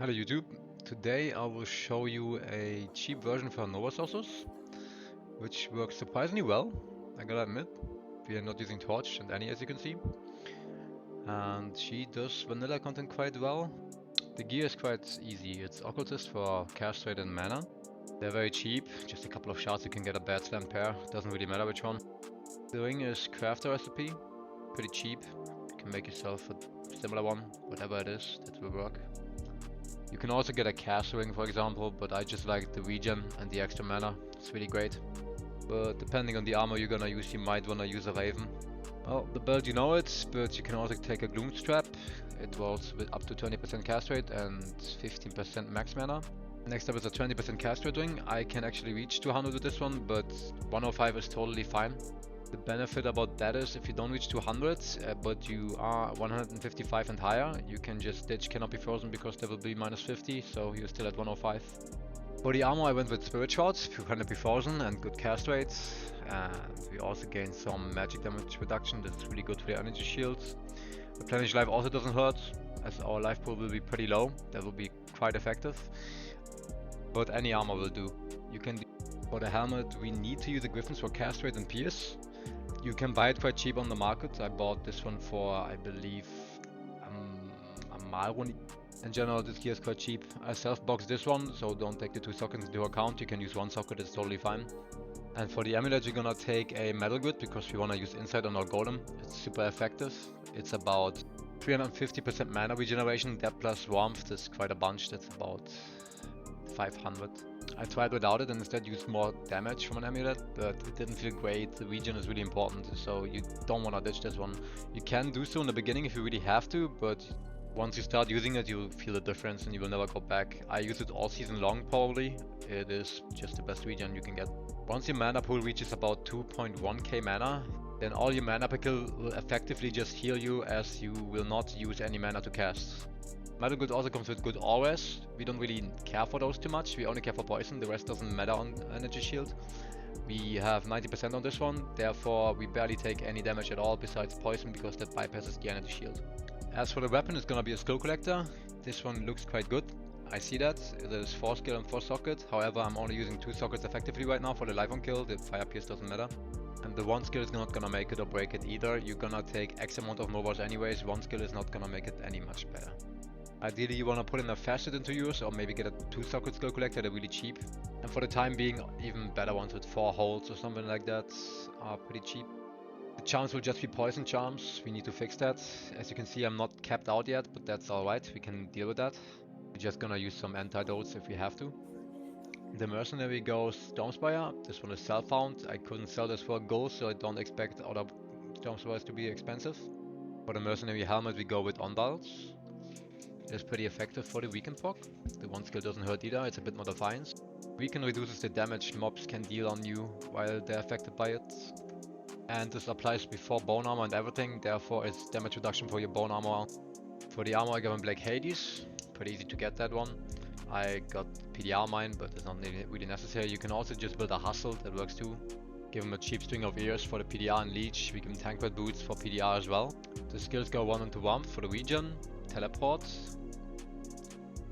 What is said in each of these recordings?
Hello YouTube. Today I will show you a cheap version for Nova Sorceress, which works surprisingly well, I gotta admit. We are not using Torch and Annie, as you can see. And she does vanilla content quite well. The gear is quite easy. It's Occultist for Cast Rate and Mana. They're very cheap, just a couple of shards you can get a bad slam pair, doesn't really matter which one. The ring is Crafter recipe, pretty cheap. You can make yourself a similar one, whatever it is, that will work. You can also get a cast ring, for example, but I just like the regen and the extra mana. It's really great. But depending on the armor you're gonna use, you might wanna use a Raven. Well, the build you know it, but you can also take a Gloom Strap. It rolls with up to 20% cast rate and 15% max mana. Next up is a 20% cast rate ring. I can actually reach 200 with this one, but 105 is totally fine. The benefit about that is if you don't reach 200, but you are 155 and higher, you can just ditch Cannot Be Frozen because there will be minus 50, so you're still at 105. For the armor I went with Spirit Shards, Cannot Be Frozen and good cast rates, and we also gained some magic damage reduction that's really good for the energy shields. Replenish life also doesn't hurt, as our life pool will be pretty low, that will be quite effective. But any armor will do. You can for the helmet we need to use the Griffins for cast rate and pierce. You can buy it quite cheap on the market. I bought this one for, I believe, a Malruni. In general, this gear is quite cheap. I self-boxed this one, so don't take the 2 sockets into account. You can use 1 socket, it's totally fine. And for the amulet, we're gonna take a metal grid because we wanna use insight on our golem. It's super effective. It's about 350% mana regeneration. That plus warmth is quite a bunch. That's about 500. I tried without it and instead used more damage from an amulet, but it didn't feel great. The regen is really important, so you don't want to ditch this one. You can do so in the beginning if you really have to, but once you start using it, you'll feel the difference and you will never go back. I use it all season long probably. It is just the best regen you can get. Once your mana pool reaches about 2.1k mana, then all your mana pickle will effectively just heal you, as you will not use any mana to cast. Metal Good also comes with good auras. We don't really care for those too much. We only care for poison. The rest doesn't matter on energy shield. We have 90% on this one. Therefore, we barely take any damage at all besides poison because that bypasses the energy shield. As for the weapon, it's gonna be a Skull Collector. This one looks quite good. I see that. It is 4 skill and 4 socket. However, I'm only using 2 sockets effectively right now for the life on kill. The fire pierce doesn't matter. And the 1 skill is not gonna make it or break it either. You're gonna take X amount of Novas anyways. 1 skill is not gonna make it any much better. Ideally you want to put in a facet into yours, or maybe get a 2 socket Skull Collector, they're really cheap. And for the time being, even better ones with 4 holes or something like that are pretty cheap. The charms will just be poison charms, we need to fix that. As you can see, I'm not capped out yet, but that's alright, we can deal with that. We're just gonna use some antidotes if we have to. The mercenary goes Stormspire. This one is self-found. I couldn't sell this for gold, so I don't expect other Stormspires to be expensive. For the mercenary helmet we go with Ondals. It's pretty effective for the weaken proc. The 1 skill doesn't hurt either, it's a bit more defiance. Weaken reduces the damage mobs can deal on you while they're affected by it. And this applies before bone armor and everything, therefore it's damage reduction for your bone armor. For the armor I got in Black Hades, pretty easy to get that one. I got PDR mine, but it's not really necessary. You can also just build a hustle, that works too. Give him a cheap string of ears for the PDR and leech. We give him tank red boots for PDR as well. The skills go 1 into warmth for the regen, teleport.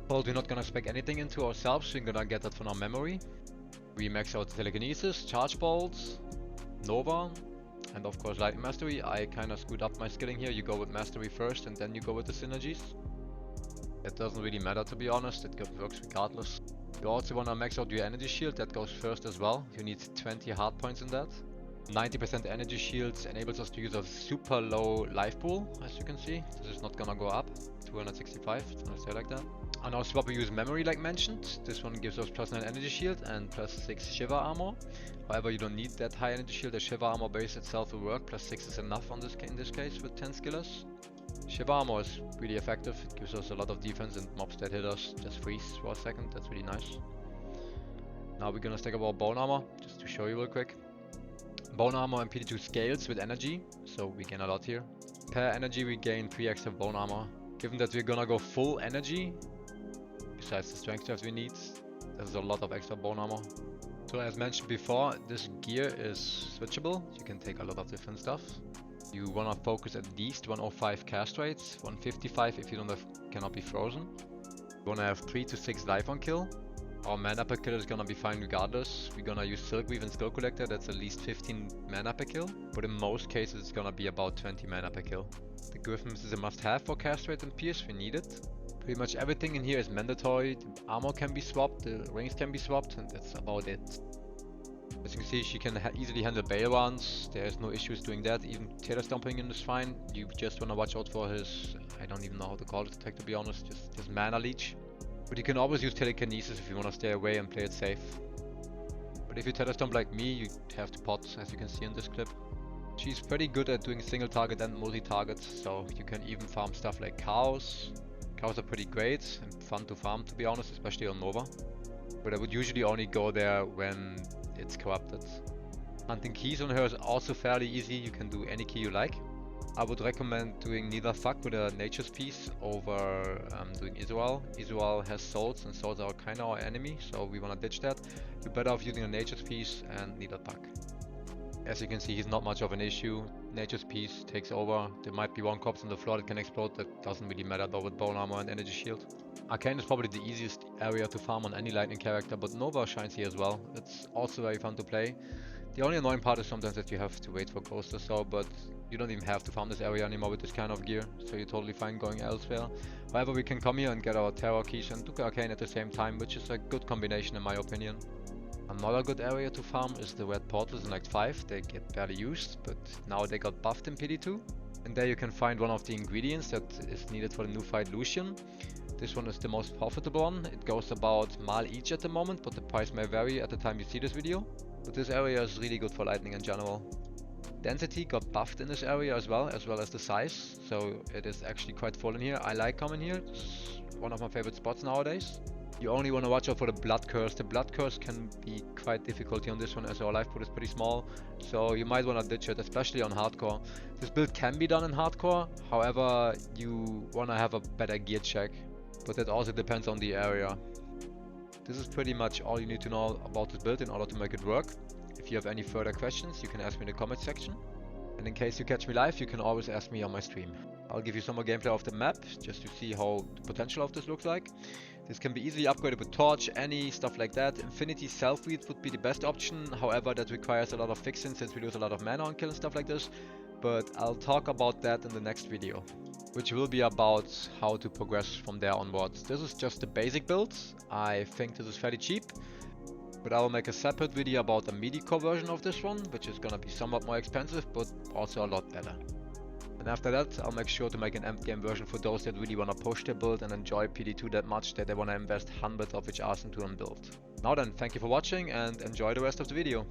Well, we're not gonna spec anything into ourselves, we're gonna get that from our memory. We max out telekinesis, charge bolts, Nova, and of course lightning mastery. I kinda screwed up my skilling here. You go with mastery first and then you go with the synergies. It doesn't really matter, to be honest, it works regardless. You also wanna max out your energy shield, that goes first as well. You need 20 hard points in that. 90% energy shields enables us to use a super low life pool, as you can see. This is not gonna go up. 265, let's say like that. On our swap we use memory like mentioned. This one gives us plus 9 energy shield and plus 6 shiver armor. However, you don't need that high energy shield. The shiver armor base itself will work. Plus 6 is enough in this case with 10 skillers. Shiver armor is really effective. It gives us a lot of defense and mobs that hit us just freeze for a second. That's really nice. Now we're gonna stack up our bone armor just to show you real quick. Bone armor and PD2 scales with energy, so we gain a lot here. Per energy we gain 3 extra bone armor. Given that we're gonna go full energy, besides the strength stuff we need, there's a lot of extra bone armor. So as mentioned before, this gear is switchable. You can take a lot of different stuff. You wanna focus at least 105 cast rates, 155 if you don't have Cannot Be Frozen. We wanna have 3 to 6 life on kill. Our mana per kill is gonna be fine regardless. We're gonna use Silkweave and Skull Collector, that's at least 15 mana per kill. But in most cases it's gonna be about 20 mana per kill. The Griffins is a must have for cast rate and pierce, we need it. Pretty much everything in here is mandatory. The armor can be swapped, the rings can be swapped, and that's about it. As you can see, she can easily handle Bale runs. There's no issues doing that. Even Taylor Stomping in is fine. You just wanna watch out for his, I don't even know how to call it attack to be honest, just mana leech. But you can always use telekinesis if you wanna stay away and play it safe. But if you Taylor Stomp like me, you have to pot, as you can see in this clip. She's pretty good at doing single target and multi-target, so you can even farm stuff like cows. Cows are pretty great and fun to farm to be honest, especially on Nova. But I would usually only go there when it's corrupted. Hunting keys on her is also fairly easy, you can do any key you like. I would recommend doing Neither Fuck with a Nature's Piece over doing Isual. Isual has souls and souls are kinda our enemy, so we wanna ditch that. You're better off using a Nature's Piece and Neither Fuck. As you can see, he's not much of an issue. Nature's Piece takes over. There might be one corpse on the floor that can explode, that doesn't really matter though with Bone Armor and Energy Shield. Arcane is probably the easiest area to farm on any lightning character, but Nova shines here as well. It's also very fun to play. The only annoying part is sometimes that you have to wait for Ghost or so, but you don't even have to farm this area anymore with this kind of gear, so you're totally fine going elsewhere. However, we can come here and get our Terror Keys and do Arcane at the same time, which is a good combination in my opinion. Another good area to farm is the red portals in Act 5. They get barely used, but now they got buffed in PD2. And there you can find one of the ingredients that is needed for the new fight Lucian. This one is the most profitable one. It goes about mal each at the moment, but the price may vary at the time you see this video. But this area is really good for lightning in general. Density got buffed in this area as well as the size, so it is actually quite full in here. I like coming here, it's one of my favorite spots nowadays. You only want to watch out for the Blood Curse. The Blood Curse can be quite difficult here on this one as our life pool is pretty small, so you might want to ditch it, especially on hardcore. This build can be done in hardcore, however you want to have a better gear check, but that also depends on the area. This is pretty much all you need to know about this build in order to make it work. If you have any further questions, you can ask me in the comment section. And in case you catch me live, you can always ask me on my stream. I'll give you some more gameplay of the map, just to see how the potential of this looks like. This can be easily upgraded with Torch, Any, stuff like that. Infinity Self-Read would be the best option, however that requires a lot of fixing since we lose a lot of mana on kill and stuff like this. But I'll talk about that in the next video, which will be about how to progress from there onwards. This is just the basic build. I think this is fairly cheap. But I will make a separate video about a midi-core version of this one, which is gonna be somewhat more expensive, but also a lot better. And after that, I'll make sure to make an endgame version for those that really wanna push their build and enjoy PD2 that much that they wanna invest hundreds of HRs into a build. Now then, thank you for watching and enjoy the rest of the video.